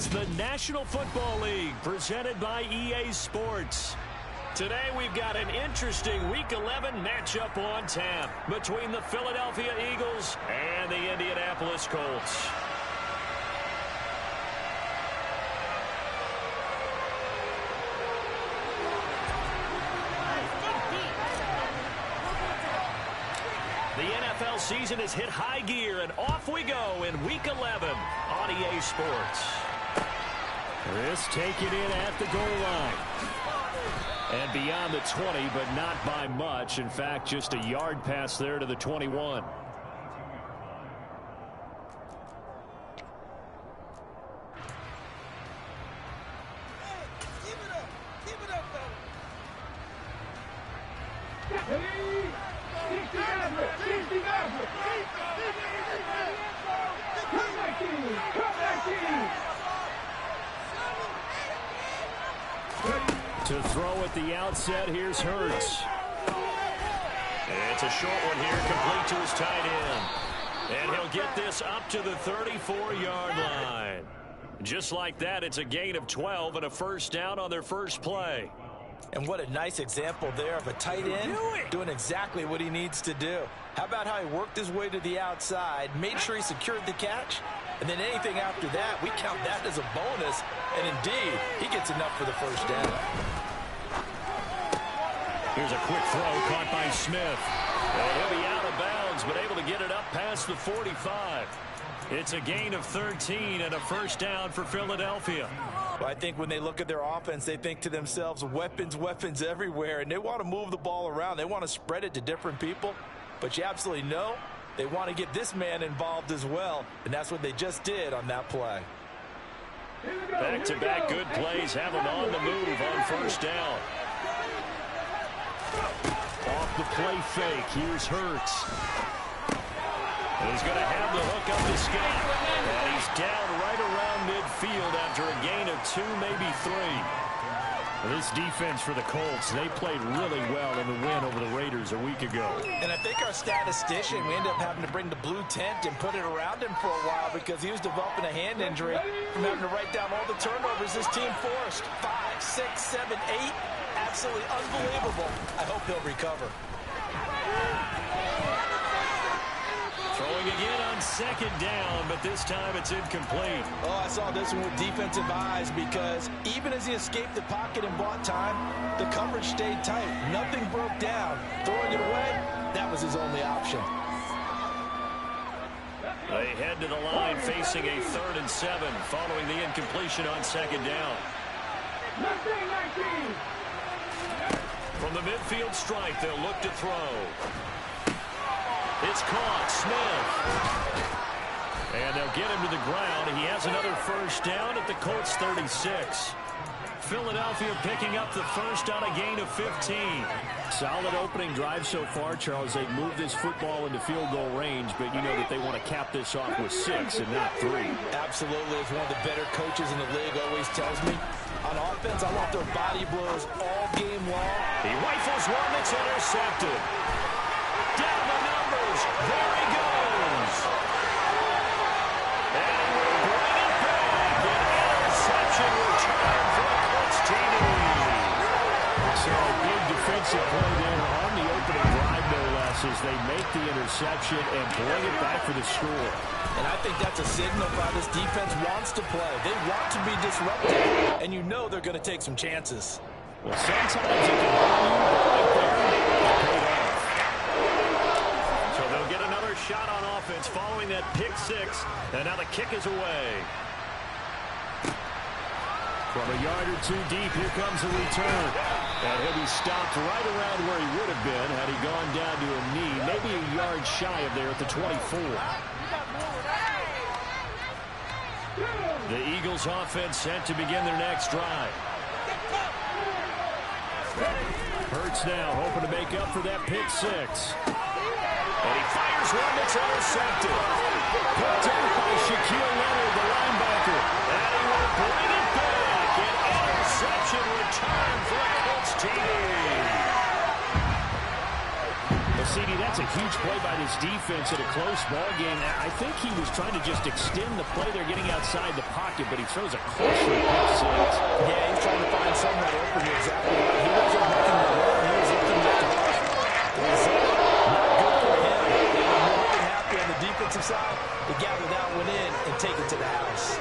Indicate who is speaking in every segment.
Speaker 1: It's the National Football League presented by EA Sports. Today we've got an interesting Week 11 matchup on tap between the Philadelphia Eagles and the Indianapolis Colts. The NFL season has hit high gear, and off we go in Week 11 on EA Sports. This taken in at the goal line. And beyond the 20, but not by much. In fact, just a yard pass there to the 21. To throw at the outset, here's Hurts. It's a short one here, complete to his tight end. And he'll get this up to the 34-yard line. Just like that, it's a gain of 12 and a first down on their first play.
Speaker 2: And what a nice example there of a tight end doing exactly what he needs to do. How about how he worked his way to the outside, made sure he secured the catch, and then anything after that, we count that as a bonus. And indeed, he gets enough for the first down.
Speaker 1: Here's a quick throw caught by Smith. And he'll be out of bounds, but able to get it up past the 45. It's a gain of 13 and a first down for Philadelphia.
Speaker 2: Well, I think when they look at their offense, they think to themselves, weapons, weapons everywhere, and they want to move the ball around. They want to spread it to different people, but you absolutely know they want to get this man involved as well, and that's what they just did on that play.
Speaker 1: Back-to-back good plays have him on the move on first down. Off the play fake, here's Hurts. He's going to have the hook up to Scott. And he's down right around midfield after a gain of 2, maybe 3. This defense for the Colts, they played really well in the win over the Raiders a week ago.
Speaker 2: And I think our statistician, we ended up having to bring the blue tent and put it around him for a while because he was developing a hand injury from having to write down all the turnovers this team forced. 5, 6, 7, 8. Absolutely unbelievable. I hope he'll recover.
Speaker 1: Throwing again on second down, but this time it's incomplete.
Speaker 2: Oh, I saw this one with defensive eyes because even as he escaped the pocket and bought time, the coverage stayed tight. Nothing broke down. Throwing it away, that was his only option.
Speaker 1: They head to the line facing a 3rd and 7 following the incompletion on second down. From the midfield stripe, they'll look to throw. It's caught, Smith. And they'll get him to the ground. He has another first down at the Colts 36. Philadelphia picking up the first on a gain of 15.
Speaker 3: Solid opening drive so far, Charles. They've moved this football into field goal range, but you know that they want to cap this off with 6 and not 3.
Speaker 2: Absolutely. As one of the better coaches in the league always tells me, on offense, I want their body blows all game long.
Speaker 1: He rifles one that's intercepted. Down the numbers. There he goes. And he will bring it back. An interception return for the Colts team.
Speaker 3: So a big defensive play there on the opening drive, no less, as they make the interception and bring it back for the score.
Speaker 2: And I think that's a signal for how this defense wants to play. They want to be disruptive, and you know they're going to take some chances.
Speaker 3: Well, sometimes it can hurt you, but right there, it paid off.
Speaker 1: So they'll get another shot on offense following that pick 6, and now the kick is away.
Speaker 3: From a yard or 2 deep, here comes the return. And he'll be stopped right around where he would have been had he gone down to a knee, maybe a yard shy of there at the 24.
Speaker 1: The Eagles offense set to begin their next drive.
Speaker 3: Hurts now hoping to make up for that pick 6.
Speaker 1: And he fires one that's intercepted. Picked up by Shaquille Leonard, the linebacker. And he will bring it back. An interception return for the Colts team.
Speaker 3: A CD, that's a huge play by this defense in a close ball game. I think he was trying to just extend the play. They're getting outside the pocket, but he throws a costly pick six.
Speaker 2: Yeah, he's trying to find someone open. You're exactly right. He wasn't looking to run. He was looking to throw. Not good for him. They were more than happy on the defensive side to gather that one in and take it to the house.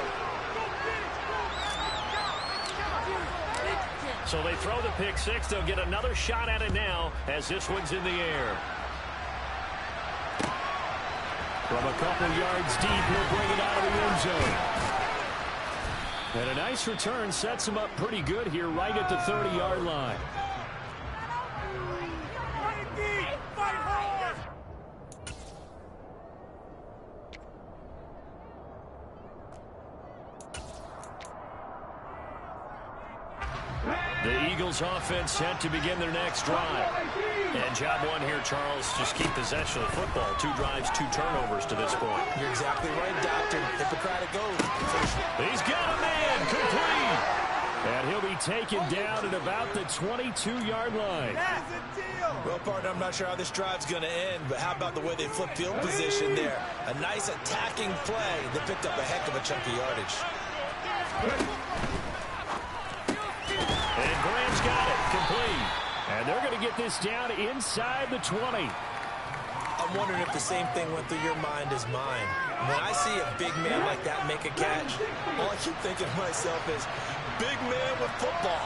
Speaker 1: So they throw the pick six. They'll get another shot at it now as this one's in the air. From a couple yards deep, he'll bring it out of the end zone. And a nice return sets him up pretty good here right at the 30-yard line. The Eagles offense set to begin their next drive. And job one here, Charles, just keep possession of the football. 2 drives, 2 turnovers to this point.
Speaker 2: You're exactly right, Doctor. Hippocratic oath.
Speaker 1: He's got a man, complete. And he'll be taken down at about the 22-yard line.
Speaker 2: Well, partner, I'm not sure how this drive's going to end, but how about the way they flip field position there? A nice attacking play. They picked up a heck of a chunk of yardage.
Speaker 1: And Graham's got it, complete. And they're going to get this down inside the 20.
Speaker 2: I'm wondering if the same thing went through your mind as mine. When I see a big man like that make a catch, all I keep thinking to myself is, big man with football.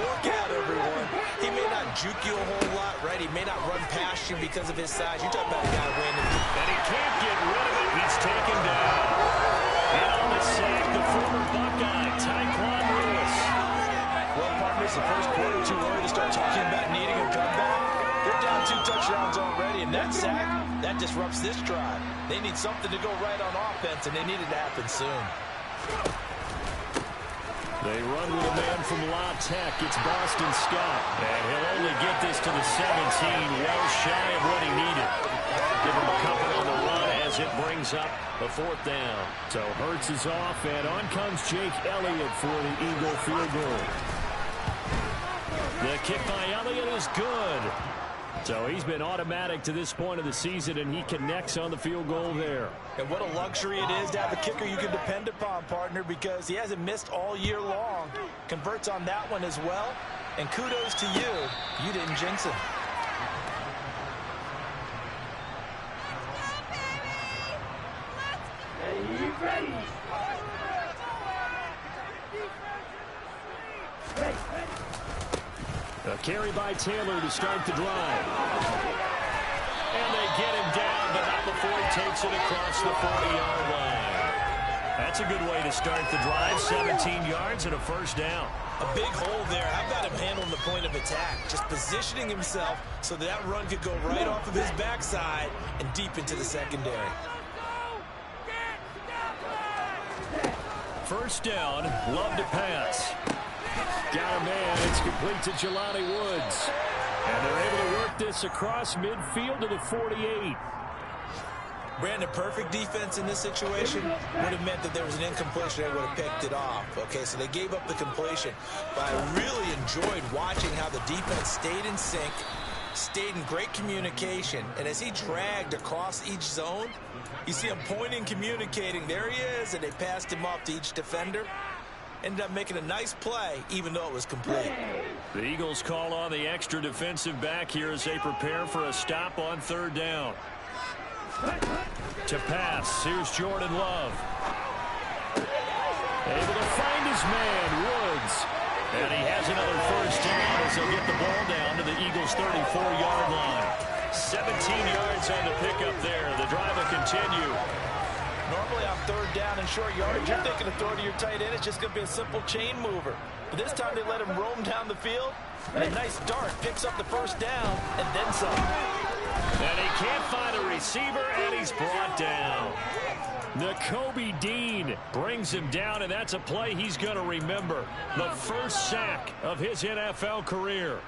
Speaker 2: Work out, everyone. He may not juke you a whole lot, right? He may not run past you because of his size. You're talking about a guy winning.
Speaker 1: And he can't get rid of it. He's taken down. And on the sack, the former Buckeye, Tyquan Lewis.
Speaker 2: Well, partners, the first quarter too early to start talking about needing a comeback. They're down 2 touchdowns already, and that sack, that disrupts this drive. They need something to go right on offense, and they need it to happen soon.
Speaker 1: They run with a man from La Tech. It's Boston Scott. And he'll only get this to the 17, well shy of what he needed. Give him a couple on the run as it brings up a 4th down. So Hurts is off, and on comes Jake Elliott for the Eagle field goal. The kick by Elliott is good. So he's been automatic to this point of the season, and he connects on the field goal there.
Speaker 2: And what a luxury it is to have a kicker you can depend upon, partner, because he hasn't missed all year long. Converts on that one as well. And kudos to you. You didn't jinx him.
Speaker 1: A carry by Taylor to start the drive. And they get him down, but not before he takes it across the 40-yard line. That's a good way to start the drive. 17 yards and a 1st down.
Speaker 2: A big hole there. How about him handling the point of attack? Just positioning himself so that run could go right off of his backside and deep into the secondary.
Speaker 1: 1st down, Love to pass. Got a man, it's complete to Jelani Woods. And they're able to work this across midfield to the 48.
Speaker 2: Brandon, perfect defense in this situation would have meant that there was an incompletion. They would have picked it off. Okay, so they gave up the completion. But I really enjoyed watching how the defense stayed in sync, stayed in great communication. And as he dragged across each zone, you see him pointing, communicating. There he is, and they passed him off to each defender. Ended up making a nice play, even though it was complete.
Speaker 1: The Eagles call on the extra defensive back here as they prepare for a stop on 3rd down. To pass, here's Jordan Love. Able to find his man, Woods. And he has another 1st down as he'll get the ball down to the Eagles' 34-yard line. 17 yards on the pickup there. The drive will continue.
Speaker 2: Normally on 3rd down and short yardage, you're thinking of throwing to your tight end. It's just going to be a simple chain mover. But this time they let him roam down the field. And a nice dart picks up the 1st down and then some.
Speaker 1: And he can't find a receiver, and he's brought down. Nakobe Dean brings him down, and that's a play he's going to remember. The 1st sack of his NFL career.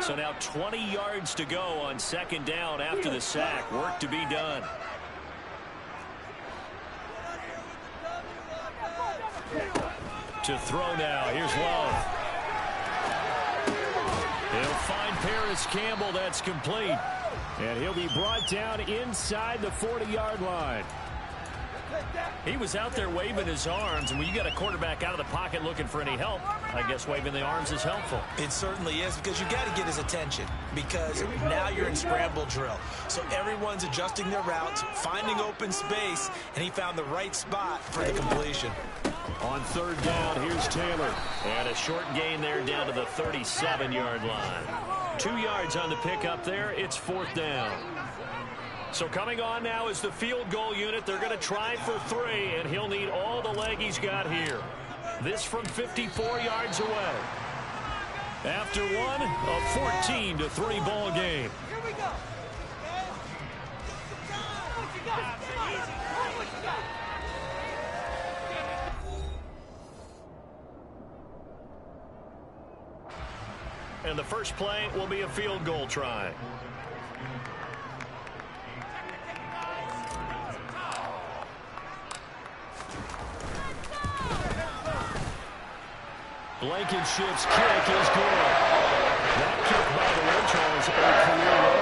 Speaker 1: So now 20 yards to go on 2nd down after the sack. Work to be done. To throw now. Here's Love. He'll find Paris Campbell. That's complete. And he'll be brought down inside the 40-yard line. He was out there waving his arms, and when you got a quarterback out of the pocket looking for any help, I guess waving the arms is helpful.
Speaker 2: It certainly is, because you got to get his attention, because now you're in scramble drill. So everyone's adjusting their routes, finding open space, and he found the right spot for the completion.
Speaker 1: On third down, here's Taylor. And a short gain there down to the 37-yard line. 2 yards on the pickup there. It's fourth down. So coming on now is the field goal unit. They're going to try for 3, and he'll need all the leg he's got here. This from 54 yards away. After one, a 14-3 ball game.
Speaker 4: Here we go.
Speaker 1: And the first play will be a field goal try. Blankenship's kick is good. That kick, by the way, Charles, a career low.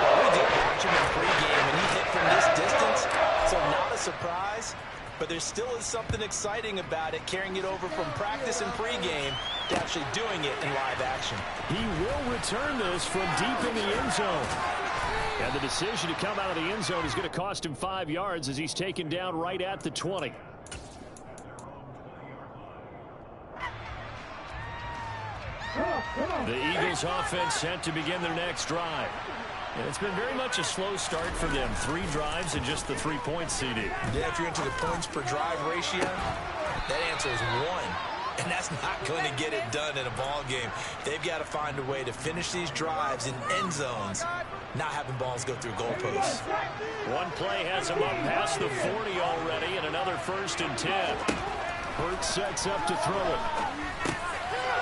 Speaker 2: Well, we did watch him in pregame, and he hit from this distance, so not a surprise. But there still is something exciting about it, carrying it over from practice and pregame to actually doing it in live action.
Speaker 1: He will return this from deep in the end zone. And the decision to come out of the end zone is going to cost him 5 yards as he's taken down right at the 20. The Eagles offense set to begin their next drive. And it's been very much a slow start for them. 3 drives and just the 3 points, CD.
Speaker 2: Yeah, if you're into the points per drive ratio, that answer is 1. And that's not going to get it done in a ball game. They've got to find a way to finish these drives in end zones, not having balls go through goalposts.
Speaker 1: One play has him up past the 40 already, and another 1st and 10. Hurts sets up to throw it.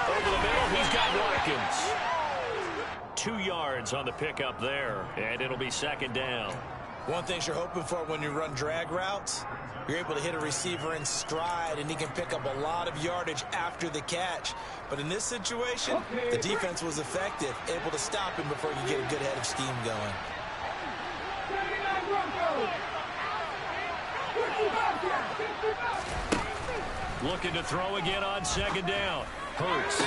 Speaker 1: Over the middle, he's got Watkins. 2 yards on the pickup there, and it'll be 2nd down.
Speaker 2: One thing you're hoping for when you run drag routes, you're able to hit a receiver in stride, and he can pick up a lot of yardage after the catch. But in this situation, the defense was effective, able to stop him before you get a good head of steam going.
Speaker 1: Looking to throw again on 2nd down. Hurts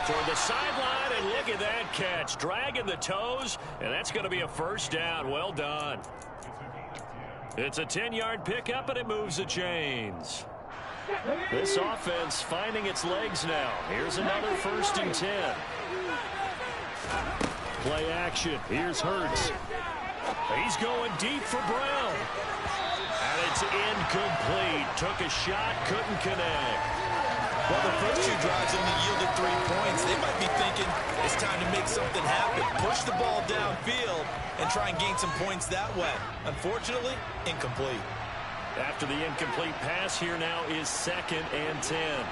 Speaker 1: toward the sideline, and look at that catch. Dragging the toes, and that's going to be a 1st down. Well done. It's a 10-yard pickup, and it moves the chains. This offense finding its legs now. Here's another 1st and 10. Play action. Here's Hurts. He's going deep for Brown. And it's incomplete. Took a shot, couldn't connect.
Speaker 2: Well, the first 2 drives only yielded 3 points. They might be thinking it's time to make something happen. Push the ball downfield and try and gain some points that way. Unfortunately, incomplete.
Speaker 1: After the incomplete pass, here now is 2nd and 10.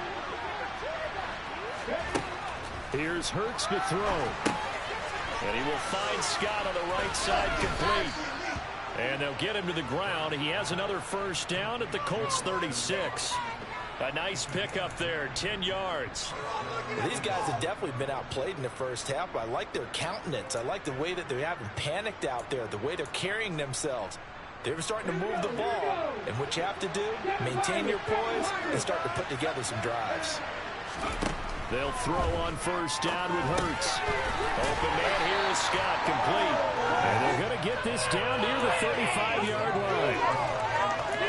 Speaker 1: Here's Hurts to throw. And he will find Scott on the right side complete. And they'll get him to the ground. He has another 1st down at the Colts 36. A nice pickup there, 10 yards.
Speaker 2: Well, these guys have definitely been outplayed in the first half, but I like their countenance. I like the way that they haven't panicked out there, the way they're carrying themselves. They're starting to move the ball, and what you have to do, maintain your poise and start to put together some drives.
Speaker 1: They'll throw on 1st down with Hurts. Open man here is Scott, complete. And they're going to get this down near the 35-yard line.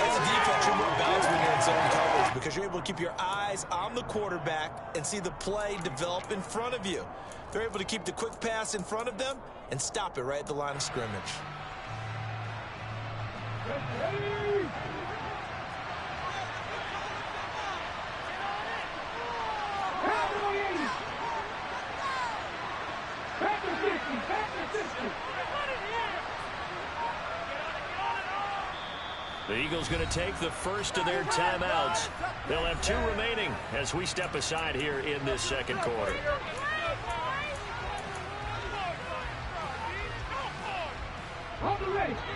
Speaker 2: As a defense, you're more balanced when you're in zone coverage because you're able to keep your eyes on the quarterback and see the play develop in front of you. They're able to keep the quick pass in front of them and stop it right at the line of scrimmage.
Speaker 1: The Eagles going to take the first of their timeouts. They'll have 2 remaining as we step aside here in this 2nd quarter.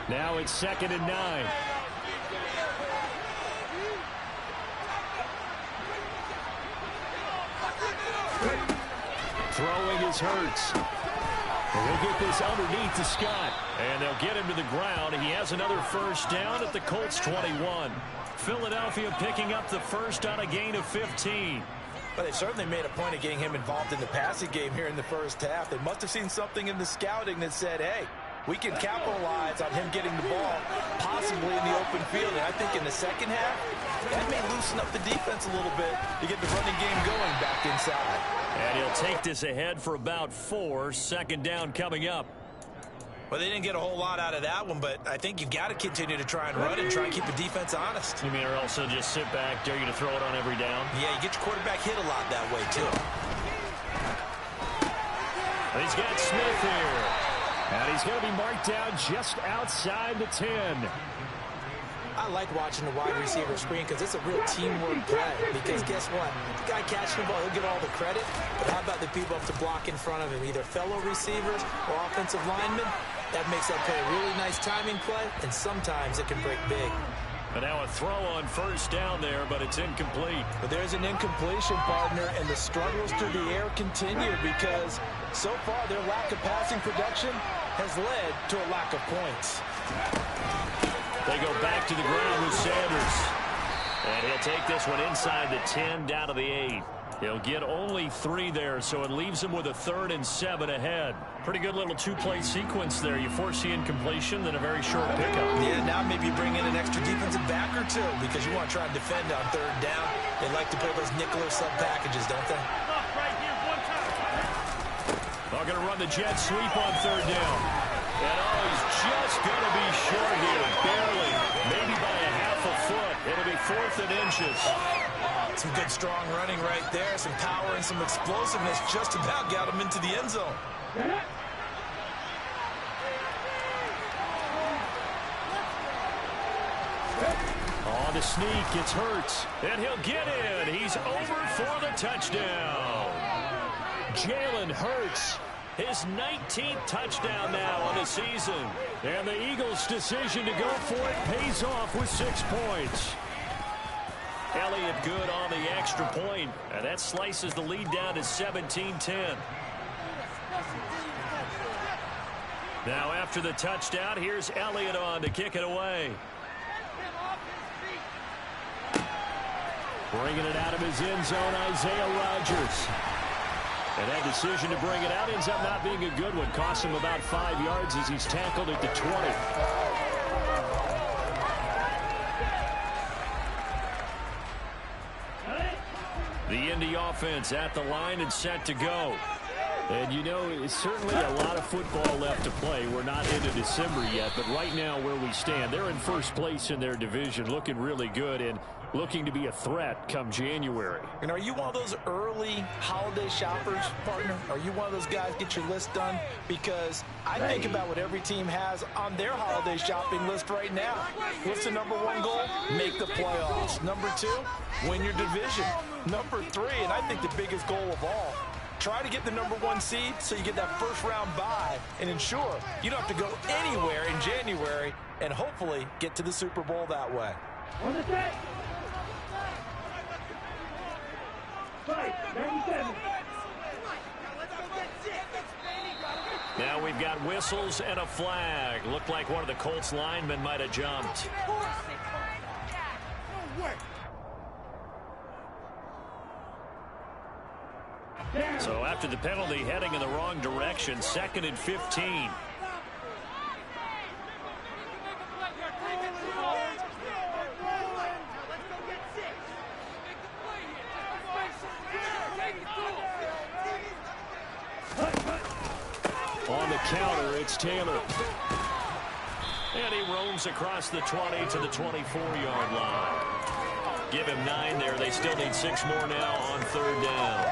Speaker 1: Now it's 2nd and 9. Throwing is Hurts.
Speaker 3: He'll get this underneath to Scott.
Speaker 1: And they'll get him to the ground. He has another first down at the Colts 21. Philadelphia picking up the first on a gain of 15.
Speaker 2: But they certainly made a point of getting him involved in the passing game here in the first half. They must have seen something in the scouting that said, hey, we can capitalize on him getting the ball, possibly in the open field. And I think in the second half, that may loosen up the defense a little bit to get the running game going back inside.
Speaker 1: And he'll take this ahead for about 4. Second down coming up.
Speaker 2: Well, they didn't get a whole lot out of that one, but I think you've got to continue to try and run and try and keep the defense honest.
Speaker 1: You mean or also just sit back, dare you to throw it on every down?
Speaker 2: Yeah, you get your quarterback hit a lot that way, too.
Speaker 1: He's got Smith here.
Speaker 3: And he's going to be marked down just outside the 10.
Speaker 4: I like watching the wide receiver screen because it's a real teamwork play. Because guess what? The guy catching the ball, he'll get all the credit. But how about the people up to block in front of him, either fellow receivers or offensive linemen? That makes that play a really nice timing play, and sometimes it can break big.
Speaker 1: And now a throw on first down there, but it's incomplete.
Speaker 2: But there's an incompletion, partner, and the struggles through the air continue because so far their lack of passing production has led to a lack of points.
Speaker 1: They go back to the ground with Sanders. And he'll take this one inside the 10 down to the 8. He'll get only 3 there, so it leaves him with a 3rd and 7 ahead. Pretty good little 2-play sequence there. You force the incompletion, then a very short pickup.
Speaker 2: Yeah, now maybe you bring in an extra defensive back or two because you want to try and defend on 3rd down. They like to play those nickel or sub packages, don't they?
Speaker 1: They're going to run the jet sweep on 3rd down. And he's just going to be short here, barely, maybe by a half a foot. It'll be 4th and inches.
Speaker 2: Some good strong running right there, some power and some explosiveness just about got him into the end zone.
Speaker 1: On the sneak, it's Hurts, and he'll get in. He's over for the touchdown. Jalen Hurts, his 19th touchdown now on the season. And the Eagles' decision to go for it pays off with 6 points. Elliott good on the extra point, and that slices the lead down to 17-10. Now after the touchdown, here's Elliott on to kick it away. Bringing it out of his end zone, Isaiah Rodgers. And that decision to bring it out ends up not being a good one. Costs him about 5 yards as he's tackled at the 20. The Indy offense at the line and set to go. And, you know, it's certainly a lot of football left to play. We're not into December yet, but right now where we stand, they're in first place in their division, looking really good and looking to be a threat come January.
Speaker 2: And are you one of those early holiday shoppers, partner? Are you one of those guys get your list done? Because I think about what every team has on their holiday shopping list right now. What's the #1 goal? Make the playoffs. #2, win your division. #3, and I think the biggest goal of all, try to get the #1 seed so you get that first-round bye and ensure you don't have to go anywhere in January and hopefully get to the Super Bowl that way.
Speaker 1: Now we've got whistles and a flag. Looked like one of the Colts linemen might have jumped. So after the penalty, heading in the wrong direction, 2nd and 15. On the counter, it's Taylor. And he roams across the 20 to the 24-yard line. Give him 9 there. They still need 6 more now on 3rd down.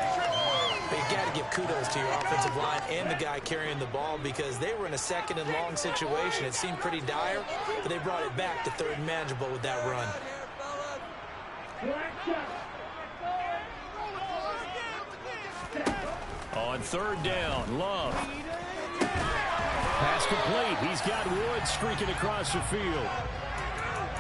Speaker 4: But you got to give kudos to your offensive line and the guy carrying the ball because they were in a 2nd and long situation. It seemed pretty dire, but they brought it back to 3rd and manageable with that run.
Speaker 1: On 3rd down, Love. Pass complete. He's got Woods streaking across the field.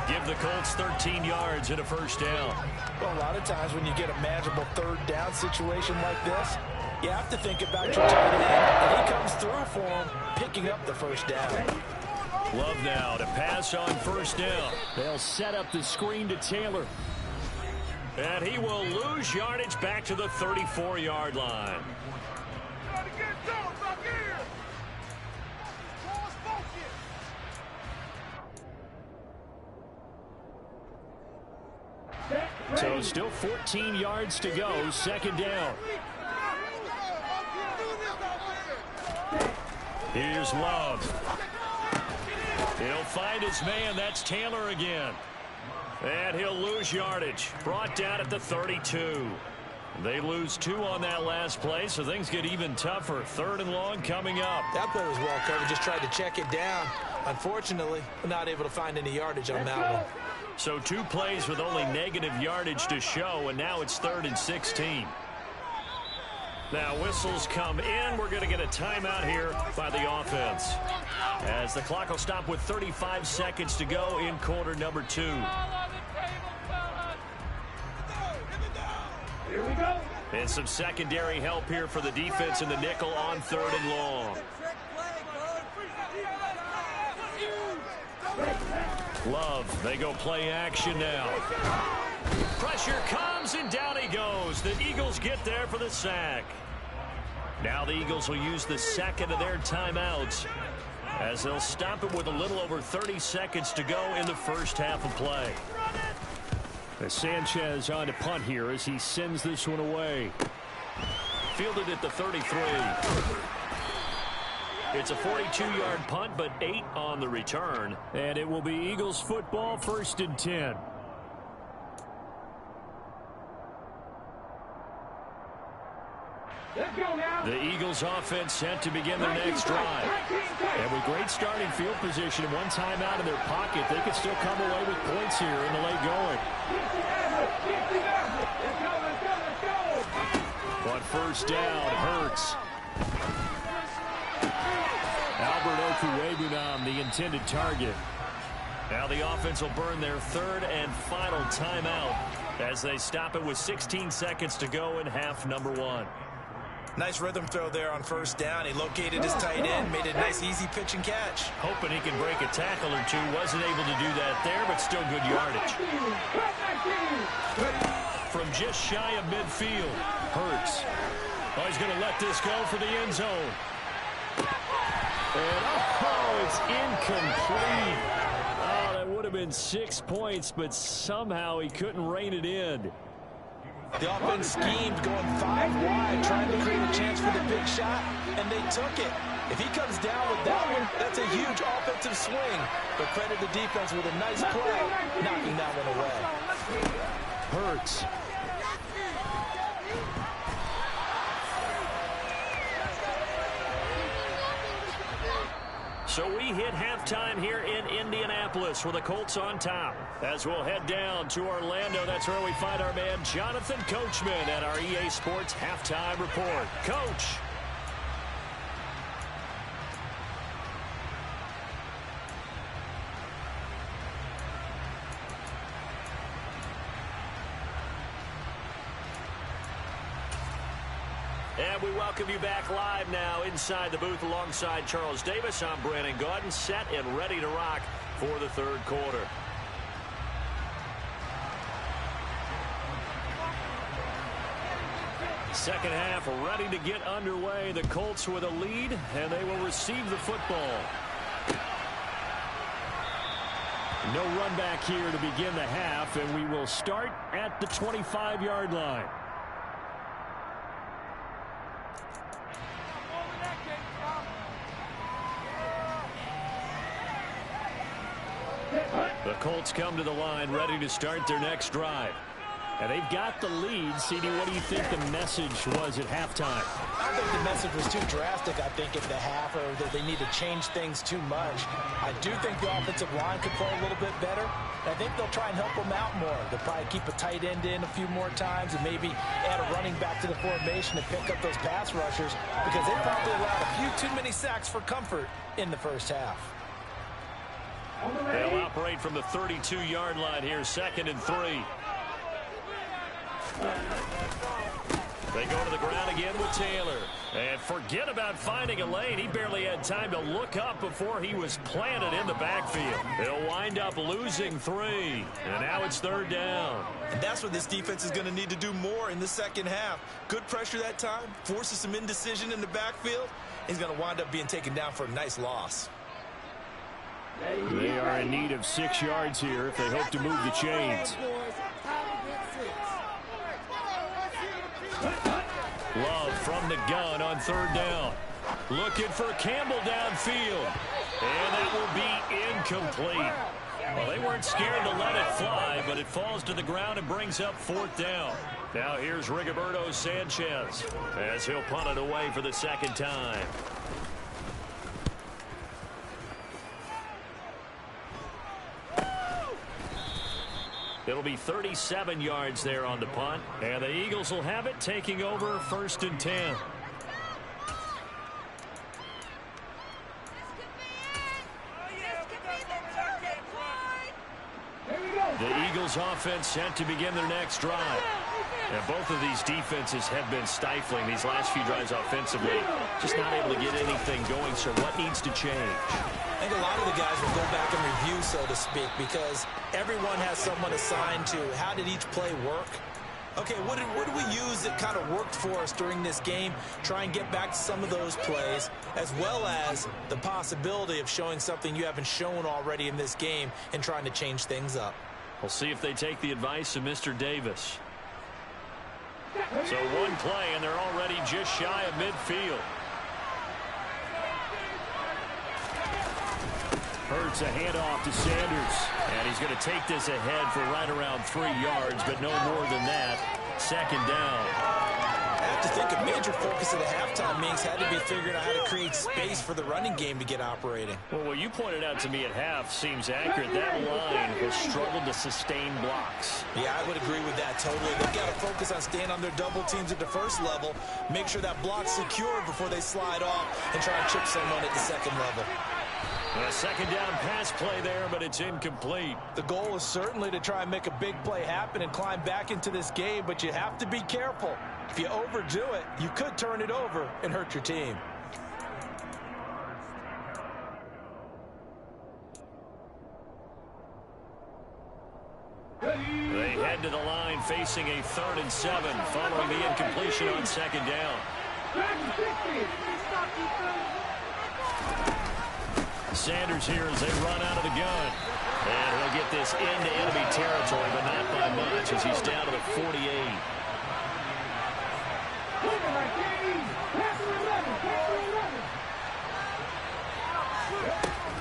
Speaker 1: Give the Colts 13 yards and a first down.
Speaker 2: Well, a lot of times when you get a manageable 3rd down situation like this, You have to think about your tight end, and he comes through for him, picking up the first down.
Speaker 1: Love now to pass on first down. They'll set up the screen to Taylor. And he will lose yardage back to the 34-yard line. So still 14 yards to go, second down. Here's Love. He'll find his man. That's Taylor again. And he'll lose yardage. Brought down at the 32. They lose 2 on that last play, so things get even tougher. Third and long coming up.
Speaker 4: That play was well covered. Just tried to check it down. Unfortunately, we're not able to find any yardage on that one.
Speaker 1: So 2 plays with only negative yardage to show, and now it's 3rd and 16. Now whistles come in. We're going to get a timeout here by the offense, as the clock will stop with 35 seconds to go in quarter number 2.
Speaker 5: Here we go.
Speaker 1: And some secondary help here for the defense in the nickel on 3rd and long. Love, they go play action now. Pressure comes, and down he goes. The Eagles get there for the sack. Now the Eagles will use the second of their timeouts, as they'll stop it with a little over 30 seconds to go in the first half of play.
Speaker 3: Sanchez on to punt here as he sends this one away.
Speaker 1: Fielded at the 33. It's a 42-yard punt, but 8 on the return.
Speaker 3: And it will be Eagles football, 1st and 10.
Speaker 5: Let's go now.
Speaker 1: The Eagles offense set to begin their next drive.
Speaker 3: And with great starting field position and one timeout in their pocket, they could still come away with points here in the late going. On first down, Hurts. Albert Okwuegbunam, the intended target.
Speaker 1: Now the offense will burn their 3rd and final timeout as they stop it with 16 seconds to go in half number 1.
Speaker 2: Nice rhythm throw there on first down. He located his tight end, made a nice easy pitch and catch.
Speaker 1: Hoping he can break a tackle or 2. Wasn't able to do that there, but still good yardage. From just shy of midfield, Hurts. Oh, he's going to let this go for the end zone.
Speaker 3: And it's incomplete. Oh, that would have been 6 points, but somehow he couldn't rein it in.
Speaker 2: The offense schemed going 5 wide, trying to create a chance for the big shot, and they took it. If he comes down with that one, that's a huge offensive swing. But credit the defense with a nice play, knocking that one away.
Speaker 3: Hurts.
Speaker 1: So we hit halftime here in Indianapolis with the Colts on top. As we'll head down to Orlando, that's where we find our man Jonathan Coachman at our EA Sports Halftime Report. Coach. And we welcome you back live now inside the booth alongside Charles Davis. I'm Brandon Gaudin, set and ready to rock for the 3rd quarter. Second half ready to get underway. The Colts with a lead, and they will receive the football.
Speaker 3: No run back here to begin the half, and we will start at the 25-yard line.
Speaker 1: The Colts come to the line ready to start their next drive.
Speaker 3: And they've got the lead. CD, what do you think the message was at halftime?
Speaker 4: I don't think the message was too drastic, I think, at the half, or that they need to change things too much. I do think the offensive line could play a little bit better. I think they'll try and help them out more. They'll probably keep a tight end in a few more times and maybe add a running back to the formation to pick up those pass rushers, because they probably allowed a few too many sacks for comfort in the first half.
Speaker 1: They'll operate from the 32-yard line here, 2nd and 3. They go to the ground again with Taylor. And forget about finding a lane. He barely had time to look up before he was planted in the backfield. They'll wind up losing 3. And now it's 3rd down.
Speaker 2: And that's what this defense is going to need to do more in the second half. Good pressure that time, forces some indecision in the backfield. He's going to wind up being taken down for a nice loss.
Speaker 3: They are in need of 6 yards here if they hope to move the chains.
Speaker 1: Love from the gun on 3rd down. Looking for Campbell downfield. And that will be incomplete. Well, they weren't scared to let it fly, but it falls to the ground and brings up 4th down. Now here's Rigoberto Sanchez as he'll punt it away for the 2nd time. It'll be 37 yards there on the punt. And the Eagles will have it, taking over 1st and 10. The Eagles offense set to begin their next drive. And both of these defenses have been stifling these last few drives offensively. Just not able to get anything going, so what needs to change?
Speaker 4: I think a lot of the guys will go back and review, so to speak, because everyone has someone assigned to how did each play work. Okay, what did we use that kind of worked for us during this game? Try and get back to some of those plays, as well as the possibility of showing something you haven't shown already in this game and trying to change things up.
Speaker 1: We'll see if they take the advice of Mr. Davis. So one play, and they're already just shy of midfield.
Speaker 3: Hurts a handoff to Sanders.
Speaker 1: And he's going to take this ahead for right around 3 yards, but no more than that. 2nd down.
Speaker 4: I have to think a major focus at the halftime meetings had to be figuring out how to create space for the running game to get operating.
Speaker 1: Well, what you pointed out to me at half seems accurate. That line has struggled to sustain blocks.
Speaker 4: Yeah, I would agree with that totally. They've got to focus on staying on their double teams at the first level, make sure that block's secure before they slide off and try and chip someone at the 2nd level.
Speaker 1: A 2nd down pass play there, but it's incomplete.
Speaker 4: The goal is certainly to try and make a big play happen and climb back into this game, but you have to be careful. If you overdo it, you could turn it over and hurt your team.
Speaker 1: They head to the line facing a 3rd and 7 following the incompletion on 2nd down. Sanders here as they run out of the gun. And he'll get this into enemy territory, but not by much as he's down to the 48.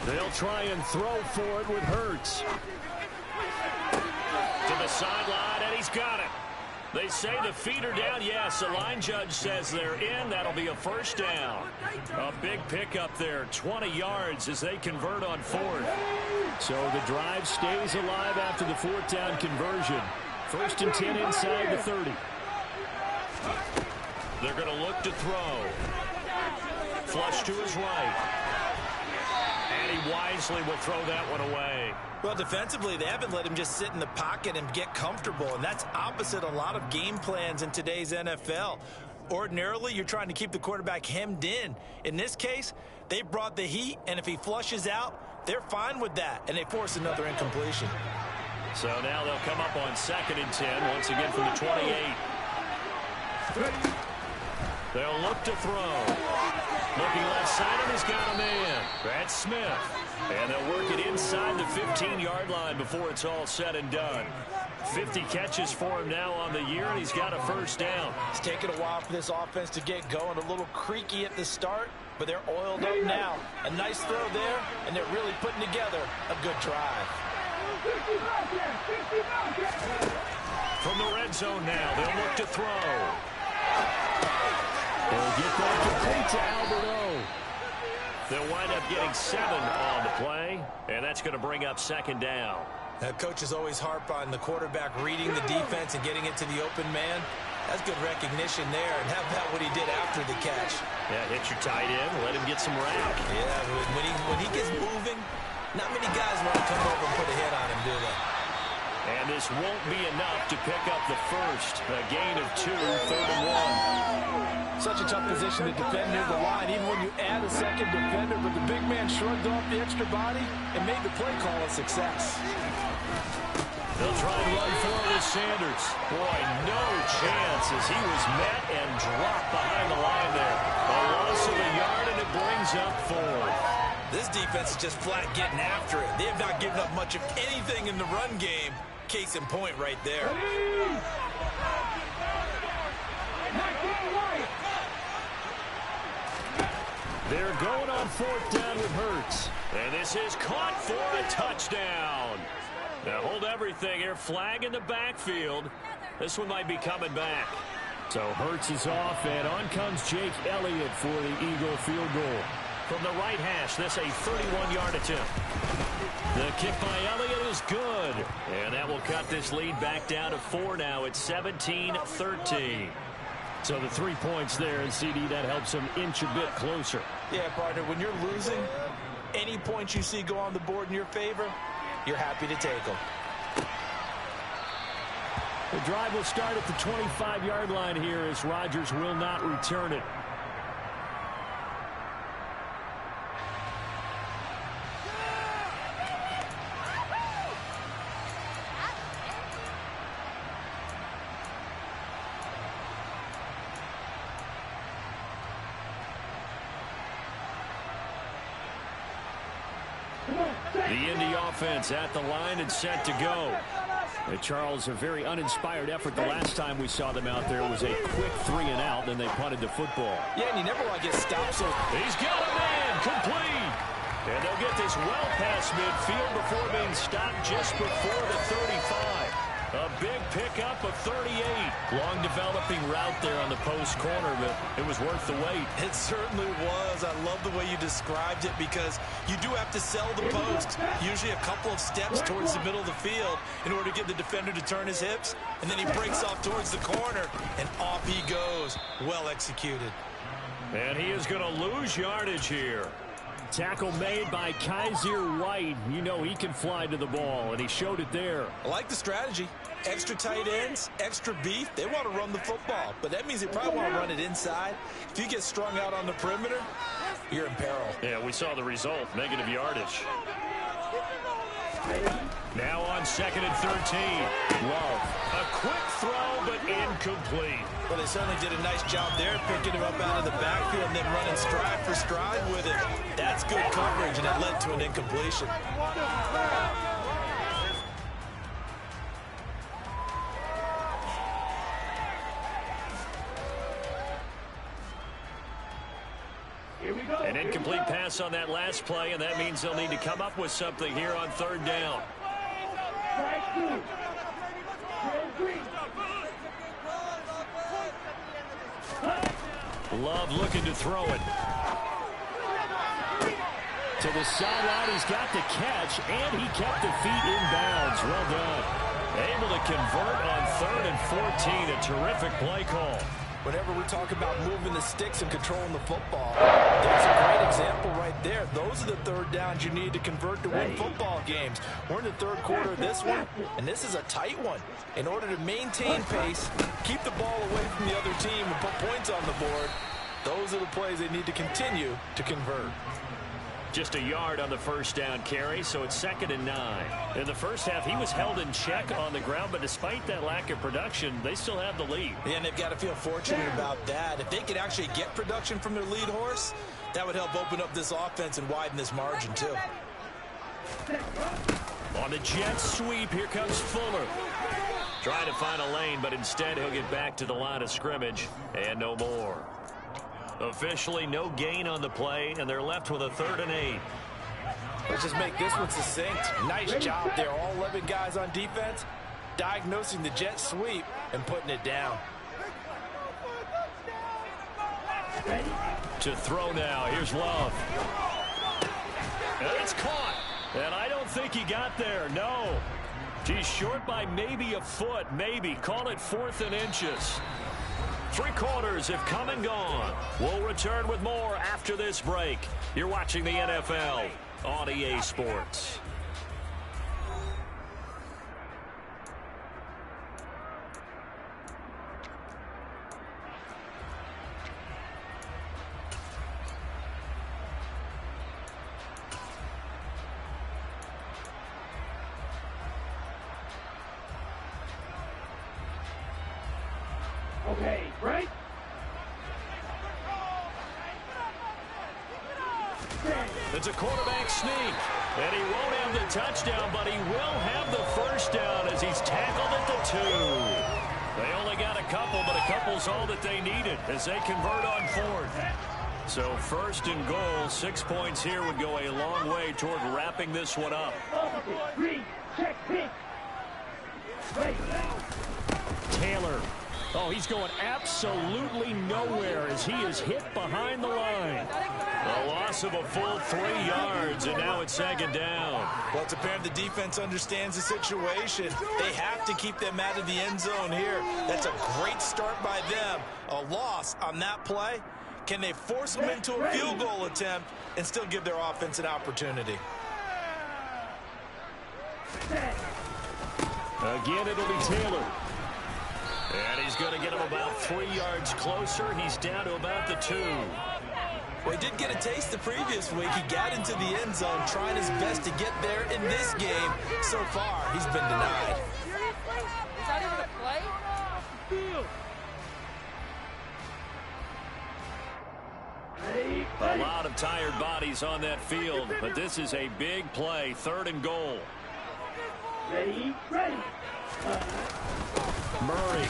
Speaker 3: They'll try and throw for it with Hurts.
Speaker 1: To the sideline, and he's got it. They say the feet are down. Yes, the line judge says they're in. That'll be a 1st down. A big pickup there, 20 yards as they convert on 4th.
Speaker 3: So the drive stays alive after the 4th down conversion. 1st and 10 inside the 30.
Speaker 1: They're going to look to throw. Flush to his right. And he wisely will throw that one away.
Speaker 2: Well, defensively, they haven't let him just sit in the pocket and get comfortable, and that's opposite a lot of game plans in today's NFL. Ordinarily, you're trying to keep the quarterback hemmed in. In this case, they brought the heat, and if he flushes out, they're fine with that, and they force another incompletion.
Speaker 1: So now they'll come up on 2nd and 10, once again from the 28. They'll look to throw. Looking left side, and he's got a man. That's Smith. And they'll work it inside the 15-yard line before it's all said and done. 50 catches for him now on the year, and he's got a 1st down.
Speaker 4: It's taken a while for this offense to get going. A little creaky at the start, but they're oiled up now. A nice throw there, and they're really putting together a good drive.
Speaker 1: From the red zone now, they'll look to throw.
Speaker 3: They'll get that complete to Alberto.
Speaker 1: They'll wind up getting 7 on the play, and that's going to bring up 2nd down.
Speaker 4: Now, coaches always harp on the quarterback reading the defense and getting it to the open man. That's good recognition there, and how about what he did after the catch?
Speaker 1: Yeah, hit your tight end, let him get some rack.
Speaker 4: Yeah, when he gets moving, not many guys want to come over and put a hit on him, do they?
Speaker 1: And this won't be enough to pick up the first. A gain of 2, 3rd and 1.
Speaker 2: Such a tough position to defend near the line, even when you add a second defender. But the big man shrugged off the extra body and made the play call a success.
Speaker 1: They'll try and run forward with Sanders. Boy, no chance as he was met and dropped behind the line there. A loss of a yard, and it brings up 4th.
Speaker 2: This defense is just flat getting after it. They have not given up much of anything in the run game. Case in point right there.
Speaker 1: They're going on 4th down with Hurts. And this is caught for a touchdown. Now hold everything here. Flag in the backfield. This one might be coming back. So Hurts is off, and on comes Jake Elliott for the Eagle field goal. From the right hash, this a 31-yard attempt. The kick by Elliott is good. And that will cut this lead back down to 4 now. It's 17-13. So the 3 points there, and CD, that helps them inch a bit closer.
Speaker 2: Yeah, partner, when you're losing, any points you see go on the board in your favor, you're happy to take them.
Speaker 1: The drive will start at the 25-yard line here as Rodgers will not return it. The Indy offense at the line and set to go. Charles, a very uninspired effort the last time we saw them out there. It was a quick 3 and out, then they punted the football.
Speaker 2: Yeah, and you never want to get stopped. So
Speaker 1: he's got a man, complete. And they'll get this well past midfield before being stopped just before the 35. A big pickup of 38. Long developing route there on the post corner, but it was worth the wait.
Speaker 2: It certainly was. I love the way you described it because you do have to sell the post. Usually a couple of steps towards the middle of the field in order to get the defender to turn his hips. And then he breaks off towards the corner, and off he goes. Well executed.
Speaker 1: And he is going to lose yardage here. Tackle made by Kaiser White. You know he can fly to the ball, and he showed it there.
Speaker 2: I like the strategy. Extra tight ends, extra beef. They want to run the football, but that means they probably want to run it inside. If you get strung out on the perimeter, you're in peril.
Speaker 1: Yeah, we saw the result, negative yardage. Now on 2nd and 13. Love. A quick throw, but incomplete.
Speaker 2: Well, they certainly did a nice job there, picking him up out of the backfield and then running stride for stride with it. That's good coverage, and it led to an incompletion.
Speaker 1: An incomplete pass on that last play, and that means they'll need to come up with something here on 3rd down. Love looking to throw it. To the sideline, he's got the catch, and he kept the feet in bounds. Well done. Able to convert on 3rd and 14. A terrific play call.
Speaker 2: Whenever we talk about moving the sticks and controlling the football, that's a great example right there. Those are the 3rd downs you need to convert to win football games. We're in the 3rd quarter of this one, and this is a tight one. In order to maintain pace, keep the ball away from the other team, and put points on the board, those are the plays they need to continue to convert.
Speaker 1: Just a yard on the 1st down carry, so it's 2nd and 9. In the first half, he was held in check on the ground, but despite that lack of production, they still have the lead.
Speaker 2: Yeah, and they've got to feel fortunate about that. If they could actually get production from their lead horse, that would help open up this offense and widen this margin, too.
Speaker 1: On the jet sweep, here comes Fuller. Trying to find a lane, but instead he'll get back to the line of scrimmage, and no more. Officially, no gain on the play, and they're left with a 3rd and 8.
Speaker 2: Let's just make this one succinct. Nice job there. All 11 guys on defense diagnosing the jet sweep and putting it down.
Speaker 1: To throw now. Here's Love. And it's caught. And I don't think he got there. No. He's short by maybe a foot. Maybe. Call it 4th and inches. 3 quarters have come and gone. We'll return with more after this break. You're watching the NFL on EA Sports. It's a quarterback sneak, and he won't have the touchdown, but he will have the first down as he's tackled at the 2. They only got a couple, but a couple's all that they needed as they convert on 4th. So 1st and goal, 6 points here would go a long way toward wrapping this one up. Taylor. Oh, he's going absolutely nowhere as he is hit behind the line. A loss of a full 3 yards, and now it's 2nd down.
Speaker 2: Well, it's apparent the defense understands the situation. They have to keep them out of the end zone here. That's a great start by them. A loss on that play. Can they force them into a field goal attempt and still give their offense an opportunity?
Speaker 1: Again, it'll be Taylor. And he's going to get him about 3 yards closer. He's down to about the 2.
Speaker 2: Well, he did get a taste the previous week. He got into the end zone trying his best to get there in this game. So far, he's been denied.
Speaker 5: Is that even a play?
Speaker 1: A lot of tired bodies on that field, but this is a big play. 3rd and goal.
Speaker 6: Ready.
Speaker 1: Murray.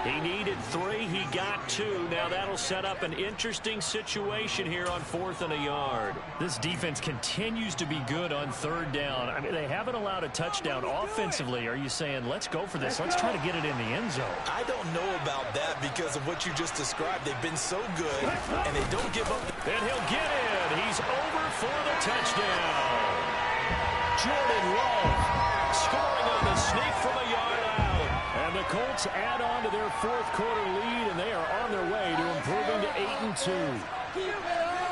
Speaker 1: He needed 3. He got 2. Now that'll set up an interesting situation here on 4th and a yard. This defense continues to be good on 3rd down. I mean, they haven't allowed a touchdown offensively. Are you saying, let's go for this? Let's try to get it in the end zone.
Speaker 2: I don't know about that because of what you just described. They've been so good, and they don't give up.
Speaker 1: And he'll get in. He's over for the touchdown. Jordan Love scoring on the sneak from a yard out. And the Colts add on to their 4th quarter lead, and they are on their way to improving to 8-2.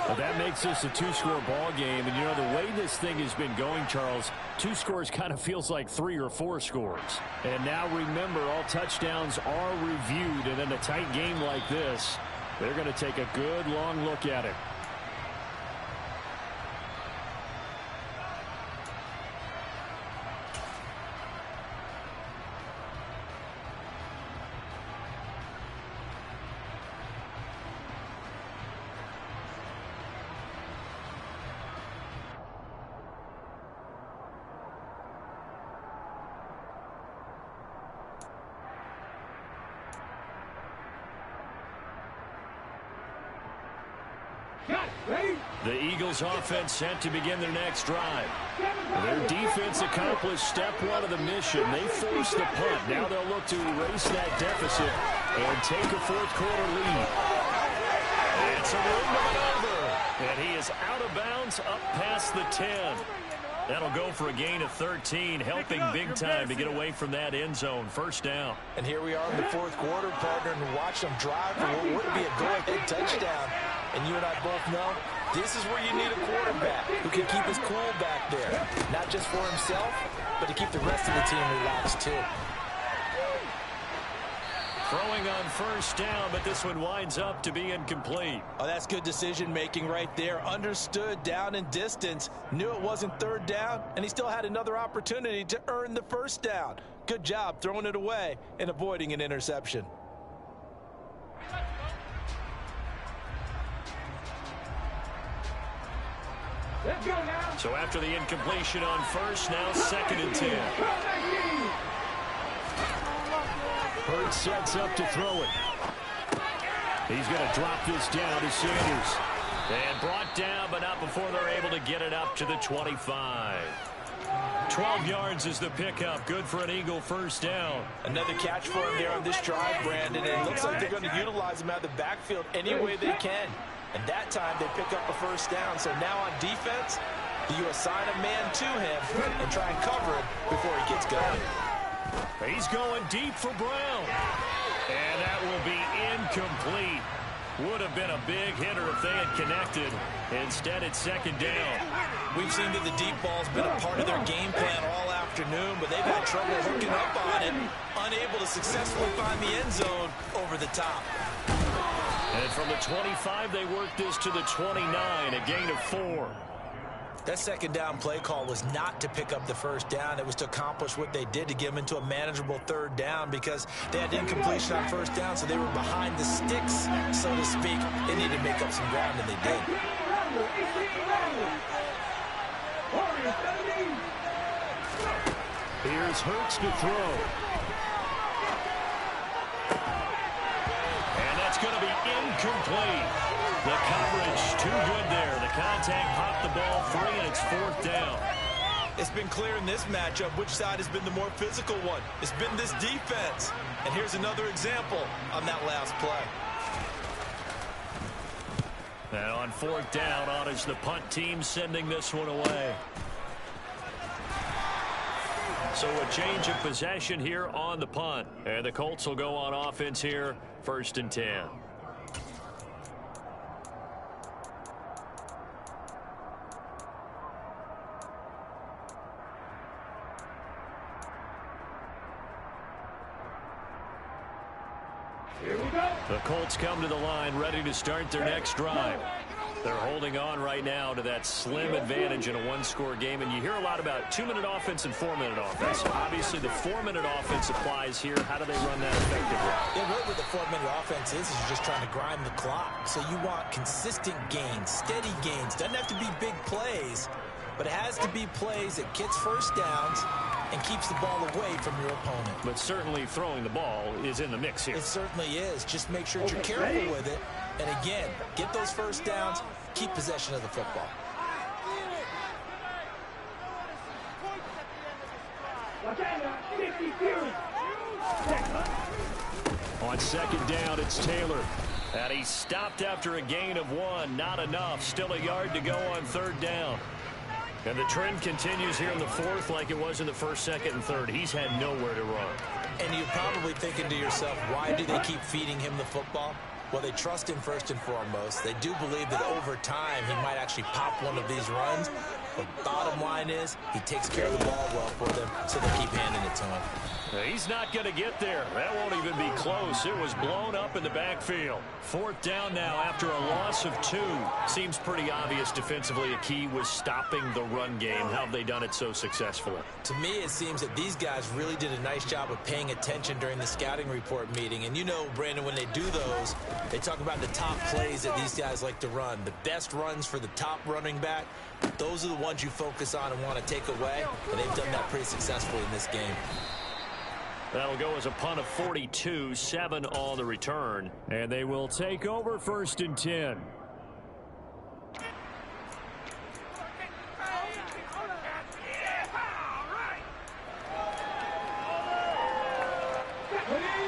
Speaker 1: Well, that makes this a 2-score ball game. And, you know, the way this thing has been going, Charles, 2 scores kind of feels like 3 or 4 scores. And now remember, all touchdowns are reviewed. And in a tight game like this, they're going to take a good long look at it. The Eagles offense set to begin their next drive. Their defense accomplished step 1 of the mission. They forced the punt. Now they'll look to erase that deficit and take a 4th quarter lead. It's a room to maneuver. And he is out of bounds up past the 10. That'll go for a gain of 13, helping big time to get away from that end zone. 1st down.
Speaker 2: And here we are in the 4th quarter, partner, and watch them drive for what would be a go-ahead touchdown. And you and I both know this is where you need a quarterback who can keep his cool back there. Not just for himself, but to keep the rest of the team relaxed too.
Speaker 1: Throwing on 1st down, but this one winds up to be incomplete.
Speaker 2: Oh, that's good decision-making right there. Understood down and distance. Knew it wasn't 3rd down, and he still had another opportunity to earn the 1st down. Good job throwing it away and avoiding an interception.
Speaker 1: So after the incompletion on 1st, now 2nd and 10. Hurts sets up to throw it. He's going to drop this down to Sanders. And brought down, but not before they're able to get it up to the 25. 12 yards is the pickup. Good for an Eagle 1st down.
Speaker 2: Another catch for him there on this drive, Brandon. And it looks like they're going to utilize him out of the backfield any way they can. And that time they pick up a 1st down. So now on defense, you assign a man to him and try and cover it before he gets going.
Speaker 1: He's going deep for Brown. And that will be incomplete. Would have been a big hitter if they had connected. Instead, it's 2nd down.
Speaker 2: We've seen that the deep ball's been a part of their game plan all afternoon, but they've had trouble hooking up on it, unable to successfully find the end zone over the top.
Speaker 1: And from the 25, they work this to the 29, a gain of 4.
Speaker 2: That second down play call was not to pick up the first down. It was to accomplish what they did, to get them into a manageable third down, because they had incompletion on first down, so they were behind the sticks, so to speak. They needed to make up some ground, and they did.
Speaker 3: Here's Hurts to throw. And that's going to be incomplete. The coverage too good there. The contact popped the ball free, and it's fourth down.
Speaker 2: It's been clear in this matchup which side has been the more physical one. It's been this defense. And here's another example on that last play.
Speaker 1: And on fourth down, on is the punt team sending this one away. So a change of possession here on the punt. And the Colts will go on offense here, 1st and 10. The Colts come to the line ready to start their next drive. They're holding on right now to that slim advantage in a one-score game, and you hear a lot about 2-minute offense and 4-minute offense. Obviously, the 4-minute offense applies here. How do they run that effectively?
Speaker 2: Yeah, really what the 4-minute offense is you're just trying to grind the clock. So you want consistent gains, steady gains. Doesn't have to be big plays, but it has to be plays that gets first downs and keeps the ball away from your opponent.
Speaker 1: But certainly throwing the ball is in the mix here.
Speaker 2: It certainly is. Just make sure you're careful with it. And again, get those first downs, keep possession of the football.
Speaker 1: On second down, it's Taylor. And he stopped after a gain of 1. Not enough. Still a yard to go on third down. And the trend continues here in the fourth like it was in the first, second, and third. He's had nowhere to run.
Speaker 2: And you're probably thinking to yourself, why do they keep feeding him the football? Well, they trust him first and foremost. They do believe that over time he might actually pop one of these runs. But bottom line is he takes care of the ball well for them, so they keep handing it to him.
Speaker 1: He's not going to get there. That won't even be close. It was blown up in the backfield. Fourth down now after a loss of 2. Seems pretty obvious defensively a key was stopping the run game. How have they done it so successfully?
Speaker 2: To me, it seems that these guys really did a nice job of paying attention during the scouting report meeting. And you know, Brandon, when they do those, they talk about the top plays that these guys like to run. The best runs for the top running back, those are the ones you focus on and want to take away. And they've done that pretty successfully in this game.
Speaker 1: That'll go as a punt of 42, 7 on the return. And they will take over 1st and 10.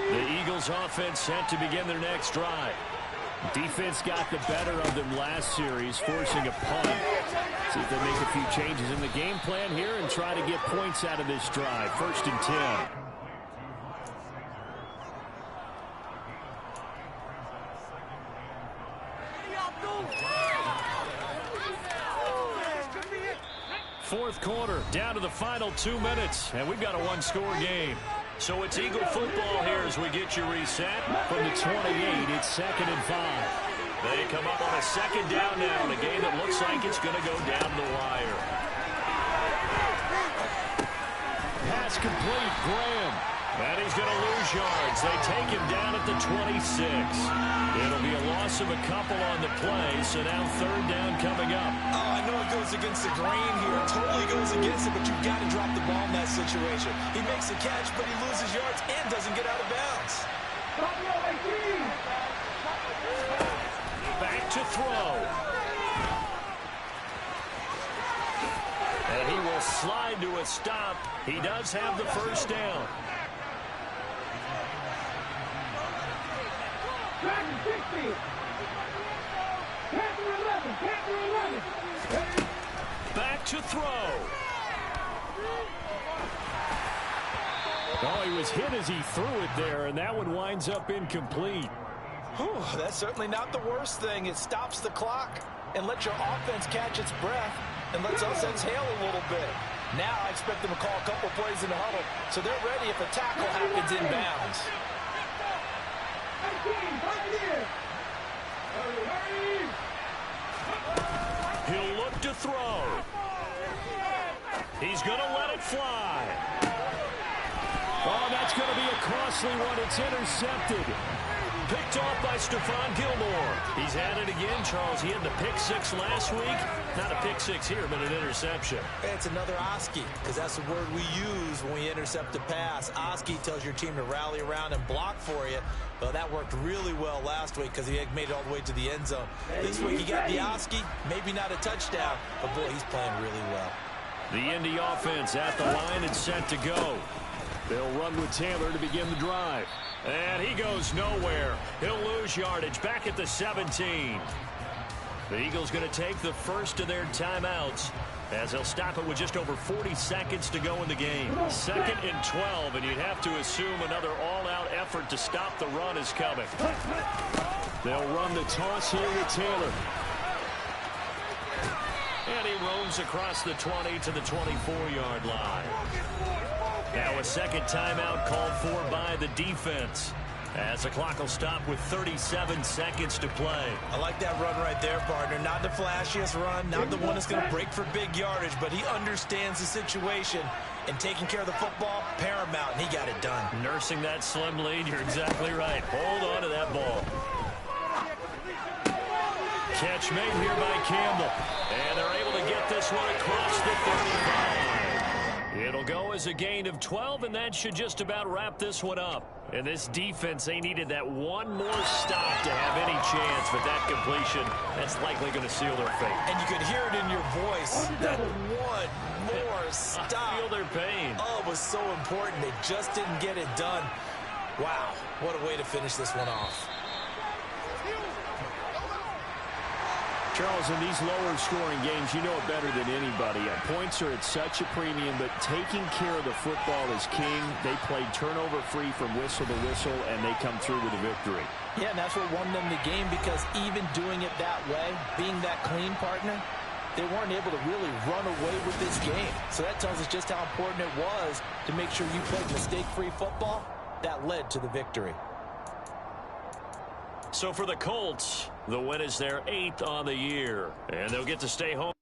Speaker 1: The Eagles offense set to begin their next drive. Defense got the better of them last series, forcing a punt. See if they make a few changes in the game plan here and try to get points out of this drive. 1st and 10. Fourth quarter, down to the final 2 minutes, and we've got a one-score game. So it's Eagle football here as we get you reset. From the 28, it's 2nd and 5. They come up on a second down now in a game that looks like it's going to go down the wire. Pass complete, Graham. And he's going to lose yards. They take him down at the 26. It'll be a loss of a couple on the play, so now third down coming up.
Speaker 2: Oh, I know it goes against the grain here. It totally goes against it, but you've got to drop the ball in that situation. He makes a catch, but he loses yards and doesn't get out of bounds.
Speaker 1: Back to throw. And he will slide to a stop. He does have the first down. Back to throw. Oh, he was hit as he threw it there, and that one winds up incomplete.
Speaker 2: Whew, that's certainly not the worst thing. It stops the clock and lets your offense catch its breath and lets us exhale a little bit. Now I expect them to call a couple plays in the huddle, so they're ready if a tackle happens inbounds.
Speaker 1: He'll look to throw. He's going to let it fly. Oh, that's going to be a costly one. It's intercepted. Picked off by Stephon Gilmore. He's at it again, Charles. He had the pick six last week. Not a pick six here, but an interception.
Speaker 4: It's another Oski, because that's the word we use when we intercept a pass. Oski tells your team to rally around and block for you. Well, that worked really well last week because he had made it all the way to the end zone. This week he got the Oski, maybe not a touchdown, but boy, he's playing really well.
Speaker 1: The Indy offense at the line and set to go. They'll run with Taylor to begin the drive. And he goes nowhere. He'll lose yardage back at the 17. The Eagles going to take the first of their timeouts as they'll stop it with just over 40 seconds to go in the game. 2nd and 12, and you'd have to assume another all-out effort to stop the run is coming. They'll run the toss here with Taylor. And he roams across the 20 to the 24-yard line. Now a second timeout called for by the defense as the clock will stop with 37 seconds to play.
Speaker 4: I like that run right there, partner. Not the flashiest run, not the one that's going to break for big yardage, but he understands the situation, and taking care of the football, paramount, and he got it done.
Speaker 1: Nursing that slim lead, you're exactly right. Hold on to that ball. Catch made here by Campbell, and they're able to get this one across the 35. It'll go as a gain of 12, and that should just about wrap this one up. And this defense, they needed that one more stop to have any chance, but that completion, that's likely going to seal their fate.
Speaker 4: And you could hear it in your voice, that one more stop.
Speaker 1: I feel their pain.
Speaker 4: Oh, it was so important. They just didn't get it done. Wow, what a way to finish this one off.
Speaker 3: Charles, in these lower-scoring games, you know it better than anybody. Points are at such a premium, but taking care of the football is king. They played turnover-free from whistle to whistle, and they come through with a victory.
Speaker 4: Yeah, and that's what won them the game, because even doing it that way, being that clean, partner, they weren't able to really run away with this game. So that tells us just how important it was to make sure you played mistake-free football. That led to the victory.
Speaker 1: So for the Colts, the win is their 8th on the year, and they'll get to stay home.